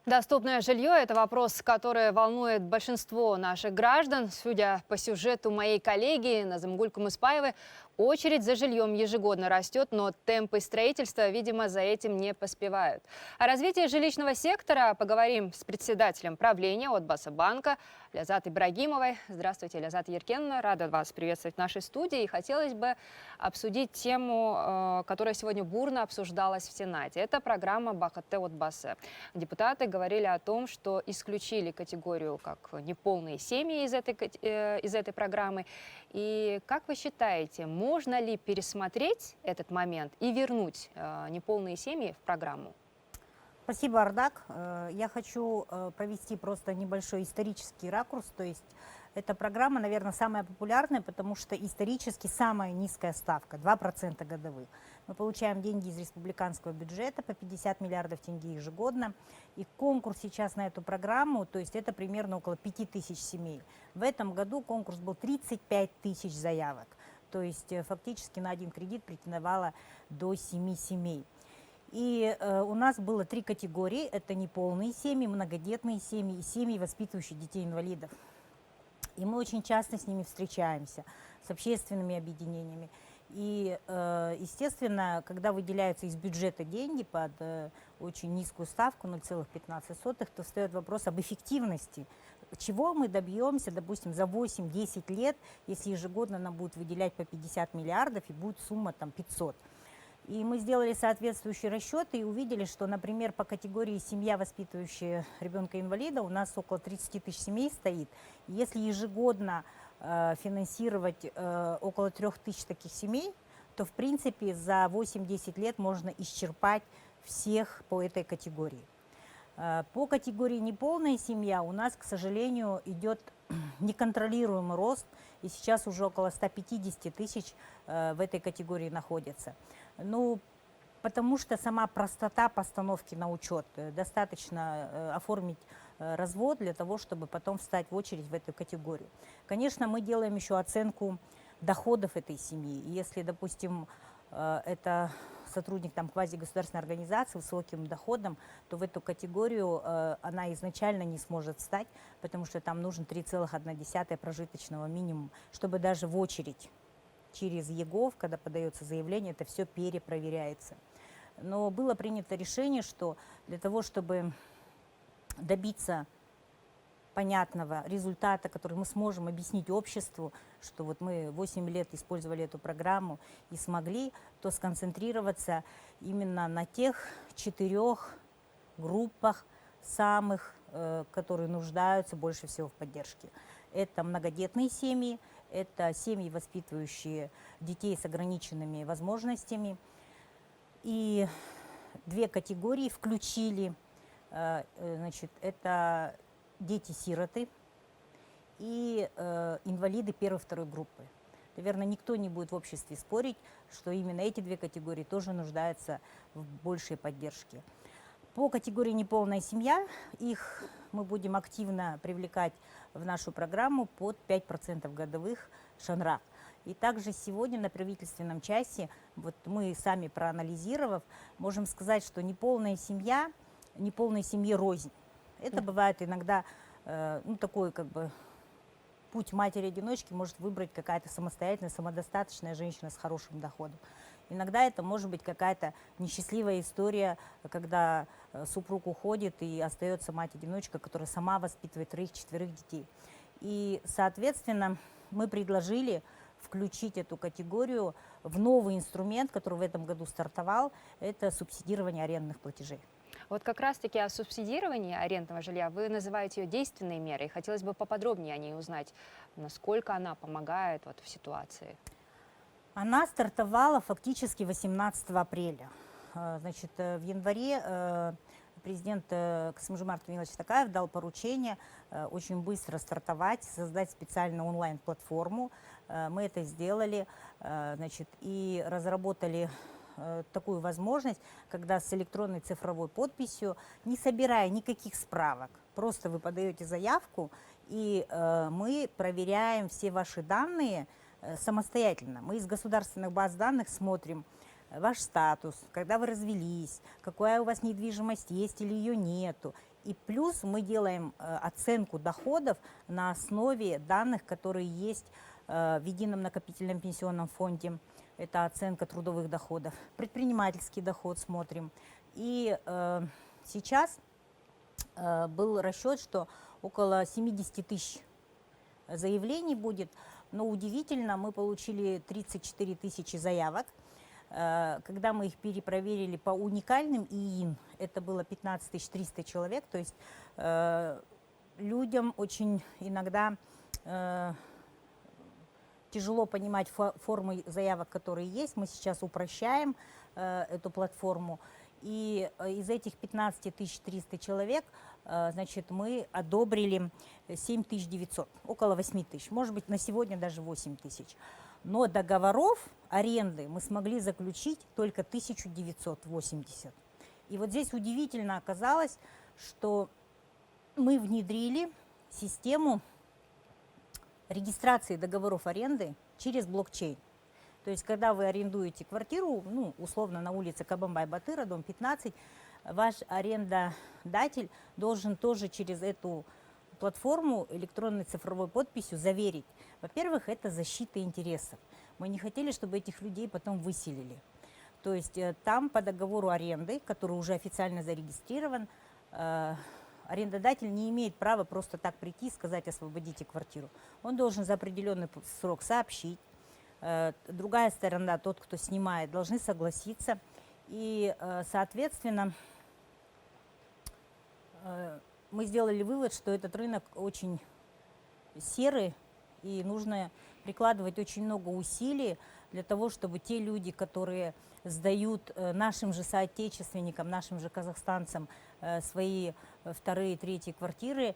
Доступное жилье – это вопрос, который волнует большинство наших граждан. Судя по сюжету моей коллеги Назымгуль Кумыспаевой, очередь за жильем ежегодно растет, но темпы строительства, видимо, за этим не поспевают. О развитии жилищного сектора поговорим с председателем правления Отбасы банка Лязат Ибрагимовой. Здравствуйте, Лязат Еркеновна. Рада вас приветствовать в нашей студии. И хотелось бы обсудить тему, которая сегодня бурно обсуждалась в Сенате. Это программа «Бахатте Отбасы». Депутаты говорили о том, что исключили категорию как неполные семьи из этой программы. И как вы считаете, можно ли пересмотреть этот момент и вернуть неполные семьи в программу? Спасибо, Ардак. Я хочу провести просто небольшой исторический ракурс. То есть эта программа, наверное, самая популярная, потому что исторически самая низкая ставка – 2% годовых. Мы получаем деньги из республиканского бюджета по 50 миллиардов тенге ежегодно. И конкурс сейчас на эту программу, то есть это примерно около 5000 семей. В этом году конкурс был 35 тысяч заявок. То есть фактически на один кредит претендовало до 7 семей. И у нас было 3 категории. Это неполные семьи, многодетные семьи и семьи, воспитывающие детей-инвалидов. И мы очень часто с ними встречаемся, с общественными объединениями. И, естественно, когда выделяются из бюджета деньги под очень низкую ставку 0,15, то встает вопрос об эффективности. Чего мы добьемся, допустим, за 8-10 лет, если ежегодно нам будут выделять по 50 миллиардов и будет сумма там 500. И мы сделали соответствующие расчеты и увидели, что, например, по категории семья, воспитывающая ребенка-инвалида, у нас около 30 тысяч семей стоит. Если ежегодно финансировать около 3000 таких семей, то, в принципе, за 8-10 лет можно исчерпать всех по этой категории. По категории неполная семья у нас, к сожалению, идет неконтролируемый рост, и сейчас уже около 150 тысяч в этой категории находится. Ну, потому что сама простота постановки на учет. Достаточно оформить развод для того, чтобы потом встать в очередь в эту категорию. Конечно, мы делаем еще оценку доходов этой семьи. Если, допустим, это сотрудник там квазигосударственной организации с высоким доходом, то в эту категорию она изначально не сможет встать, потому что там нужен 3,1 прожиточного минимума, чтобы даже в очередь через ЕГОВ, когда подается заявление, это все перепроверяется. Но было принято решение, что для того, чтобы добиться понятного результата, который мы сможем объяснить обществу, что вот мы 8 лет использовали эту программу и смогли, то сконцентрироваться именно на тех 4 группах самых, которые нуждаются больше всего в поддержке. Это многодетные семьи, это семьи, воспитывающие детей с ограниченными возможностями. И 2 категории включили, значит, это дети-сироты и инвалиды 1-2 группы. Наверное, никто не будет в обществе спорить, что именно эти 2 категории тоже нуждаются в большей поддержке. По категории неполная семья, их мы будем активно привлекать в нашу программу под 5% годовых шанрак. И также сегодня на правительственном часе, вот мы сами проанализировав, можем сказать, что неполная семья, неполной семье рознь. Это бывает иногда, ну, такой как бы путь матери-одиночки может выбрать какая-то самостоятельная, самодостаточная женщина с хорошим доходом. Иногда это может быть какая-то несчастливая история, когда супруг уходит и остается мать-одиночка, которая сама воспитывает 3-4 детей. И, соответственно, мы предложили включить эту категорию в новый инструмент, который в этом году стартовал, это субсидирование арендных платежей. Вот как раз-таки о субсидировании арендного жилья вы называете ее действенной мерой. Хотелось бы поподробнее о ней узнать, насколько она помогает вот в ситуации. Она стартовала фактически 18 апреля. Значит, в январе президент Касым-Жомарт Кемелевич Токаев дал поручение очень быстро стартовать, создать специальную онлайн-платформу. Мы это сделали, значит, и разработали такую возможность, когда с электронной цифровой подписью, не собирая никаких справок, просто вы подаете заявку, и мы проверяем все ваши данные самостоятельно. Мы из государственных баз данных смотрим ваш статус, когда вы развелись, какая у вас недвижимость есть или ее нету. И плюс мы делаем оценку доходов на основе данных, которые есть в едином накопительном пенсионном фонде. Это оценка трудовых доходов. Предпринимательский доход смотрим. И сейчас был расчет, что около 70 тысяч заявлений будет. Но удивительно, мы получили 34 тысячи заявок. Когда мы их перепроверили по уникальным ИИН, это было 15 300 человек. То есть людям очень иногда тяжело понимать формы заявок, которые есть. Мы сейчас упрощаем эту платформу. И из этих 15 300 человек, значит, мы одобрили 7 900, около 8 тысяч, может быть, на сегодня даже 8 тысяч. Но договоров аренды мы смогли заключить только 1980. И вот здесь удивительно оказалось, что мы внедрили систему регистрации договоров аренды через блокчейн. То есть, когда вы арендуете квартиру, ну, условно, на улице Кабанбай-Батыра, дом 15, ваш арендодатель должен тоже через эту платформу электронной цифровой подписью заверить. Во-первых, это защита интересов. Мы не хотели, чтобы этих людей потом выселили. То есть там по договору аренды, который уже официально зарегистрирован, арендодатель не имеет права просто так прийти и сказать: освободите квартиру. Он должен за определенный срок сообщить. Другая сторона, тот, кто снимает, должны согласиться. И, соответственно, мы сделали вывод, что этот рынок очень серый, и нужно прикладывать очень много усилий для того, чтобы те люди, которые сдают нашим же соотечественникам, нашим же казахстанцам свои вторые, третьи квартиры,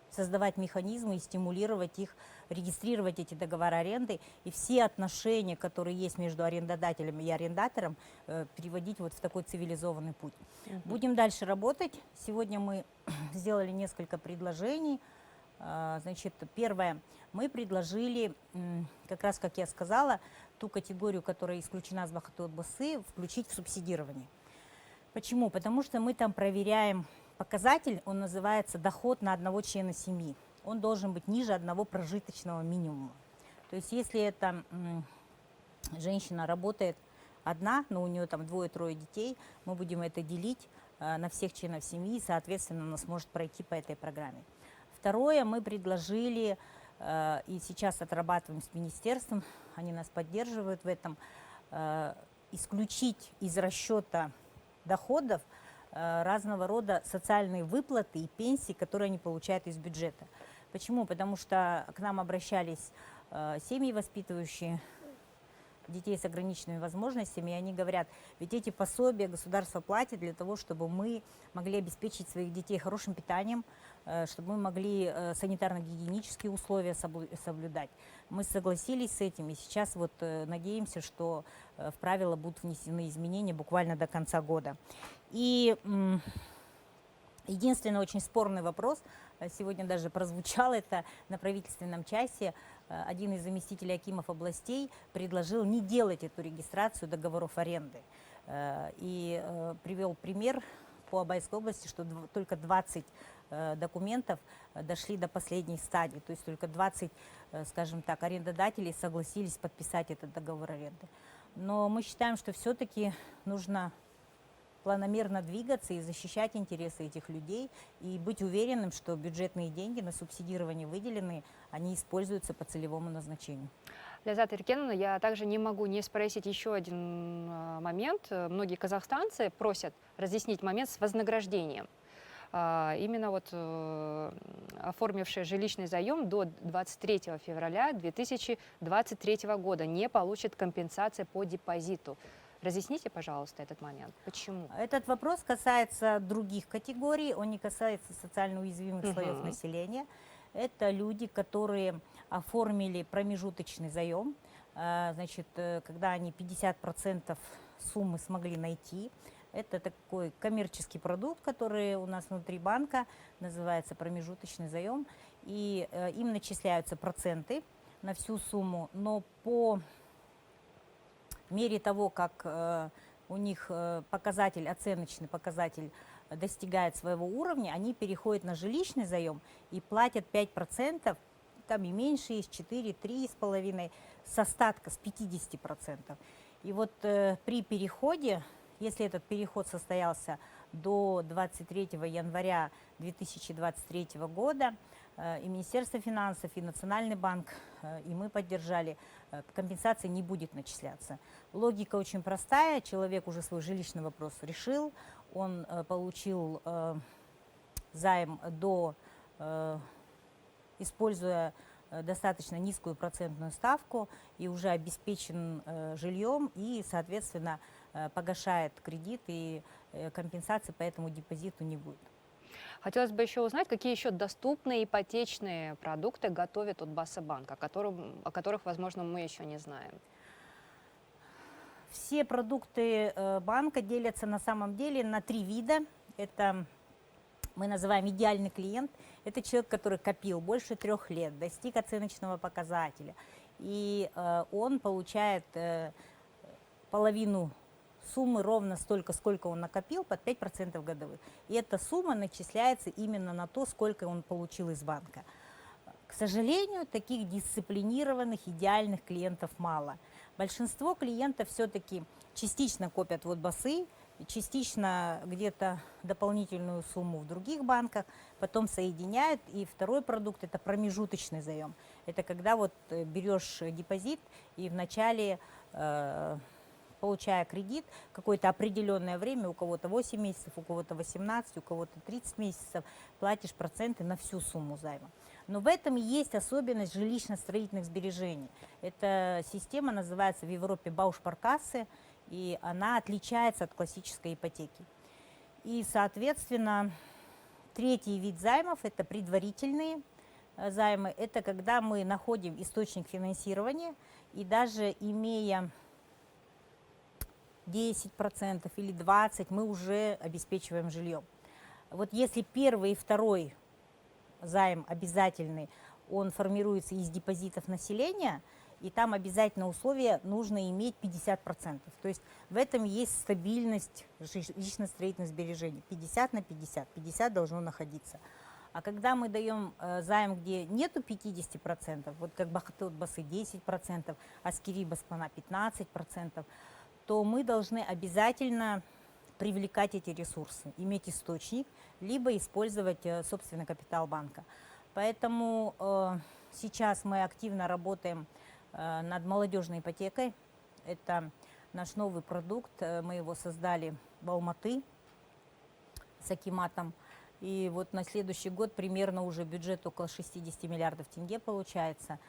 создавать механизмы и стимулировать их, регистрировать эти договоры аренды и все отношения, которые есть между арендодателем и арендатором, переводить вот в такой цивилизованный путь. Будем дальше работать. Сегодня мы сделали несколько предложений. Значит, первое, мы предложили, как раз, как я сказала, ту категорию, которая исключена с Бахаты-Отбасы, включить в субсидирование. Почему? Потому что мы там проверяем показатель, он называется доход на одного члена семьи. Он должен быть ниже одного прожиточного минимума. То есть если эта женщина работает одна, но у нее там 2-3 детей, мы будем это делить на всех членов семьи, и, соответственно, она сможет пройти по этой программе. Второе, мы предложили, и сейчас отрабатываем с министерством, они нас поддерживают в этом, исключить из расчета доходов разного рода социальные выплаты и пенсии, которые они получают из бюджета. Почему? Потому что к нам обращались семьи, воспитывающие детей с ограниченными возможностями, и они говорят: ведь эти пособия государство платит для того, чтобы мы могли обеспечить своих детей хорошим питанием, чтобы мы могли санитарно-гигиенические условия соблюдать. Мы согласились с этим, и сейчас вот надеемся, что в правила будут внесены изменения буквально до конца года. И единственный очень спорный вопрос, сегодня даже прозвучал это на правительственном часе, один из заместителей акимов областей предложил не делать эту регистрацию договоров аренды. И привел пример по Абайской области, что только 20 документов дошли до последней стадии, то есть только 20, скажем так, арендодателей согласились подписать этот договор аренды. Но мы считаем, что все-таки нужно планомерно двигаться и защищать интересы этих людей, и быть уверенным, что бюджетные деньги на субсидирование выделенные, они используются по целевому назначению. Ляззат Эркеновна, я также не могу не спросить еще один момент. Многие казахстанцы просят разъяснить момент с вознаграждением. Именно вот оформившие жилищный заем до 23 февраля 2023 года не получат компенсации по депозиту. Разъясните, пожалуйста, этот момент. Почему? Этот вопрос касается других категорий, он не касается социально уязвимых слоев населения. Это люди, которые оформили промежуточный заем, значит, когда они 50% суммы смогли найти. Это такой коммерческий продукт, который у нас внутри банка, называется промежуточный заем. И им начисляются проценты на всю сумму, но по мере того, как у них показатель, оценочный показатель достигает своего уровня, они переходят на жилищный заем и платят 5%, там и меньше есть, 4, 3,5, с остатка, с 50%. И вот при переходе, если этот переход состоялся до 23 января 2023 года, и Министерство финансов, и Национальный банк, и мы поддержали, компенсация не будет начисляться. Логика очень простая, человек уже свой жилищный вопрос решил, он получил займ используя достаточно низкую процентную ставку и уже обеспечен жильем и, соответственно, погашает кредит, и компенсации по этому депозиту не будет. Хотелось бы еще узнать, какие еще доступные ипотечные продукты готовит Отбасабанк, о которых, возможно, мы еще не знаем. Все продукты банка делятся на самом деле на 3 вида. Это мы называем идеальный клиент. Это человек, который копил больше 3 лет, достиг оценочного показателя. И он получает половину суммы ровно столько, сколько он накопил, под 5% годовых. И эта сумма начисляется именно на то, сколько он получил из банка. К сожалению, таких дисциплинированных, идеальных клиентов мало. Большинство клиентов все-таки частично копят в Отбасы, частично где-то дополнительную сумму в других банках, потом соединяют. И второй продукт – это промежуточный заем. Это когда вот берешь депозит и вначале, получая кредит, какое-то определенное время, у кого-то 8 месяцев, у кого-то 18, у кого-то 30 месяцев, платишь проценты на всю сумму займа. Но в этом и есть особенность жилищно-строительных сбережений. Эта система называется в Европе Баушпаркассе, и она отличается от классической ипотеки. И, соответственно, третий вид займов – это предварительные займы. Это когда мы находим источник финансирования, и даже имея 10% или 20%, мы уже обеспечиваем жильем. Вот если первый и второй займ обязательный, он формируется из депозитов населения, и там обязательно условие нужно иметь 50%. То есть в этом есть стабильность жилищно-строительных сбережений. 50 на 50, 50 должно находиться. А когда мы даем займ, где нету 50%, вот как Бахаты Отбасы 10%, Аскери Баспана 15%, то мы должны обязательно привлекать эти ресурсы, иметь источник, либо использовать собственный капитал банка. Поэтому сейчас мы активно работаем над молодежной ипотекой. Это наш новый продукт. Мы его создали в Алматы с акиматом. И вот на следующий год примерно уже бюджет около 60 миллиардов тенге получается.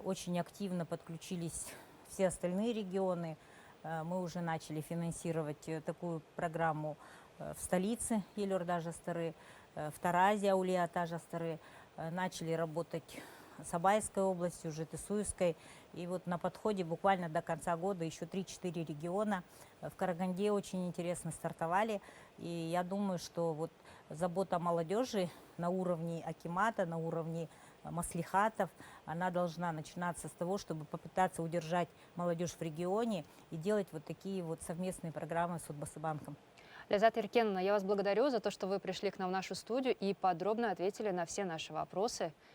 Очень активно подключились все остальные регионы. Мы уже начали финансировать такую программу в столице Елорда-Жастары, в Таразе, Аулия-Ата-Жастары. Начали работать с Абайской областью, Жетысуевской. И вот на подходе буквально до конца года еще 3-4 региона. В Караганде очень интересно стартовали. И я думаю, что вот забота о молодежи на уровне акимата, на уровне маслихатов, она должна начинаться с того, чтобы попытаться удержать молодежь в регионе и делать вот такие вот совместные программы с Отбасабанком. Ляззат Еркеновна, я вас благодарю за то, что вы пришли к нам в нашу студию и подробно ответили на все наши вопросы.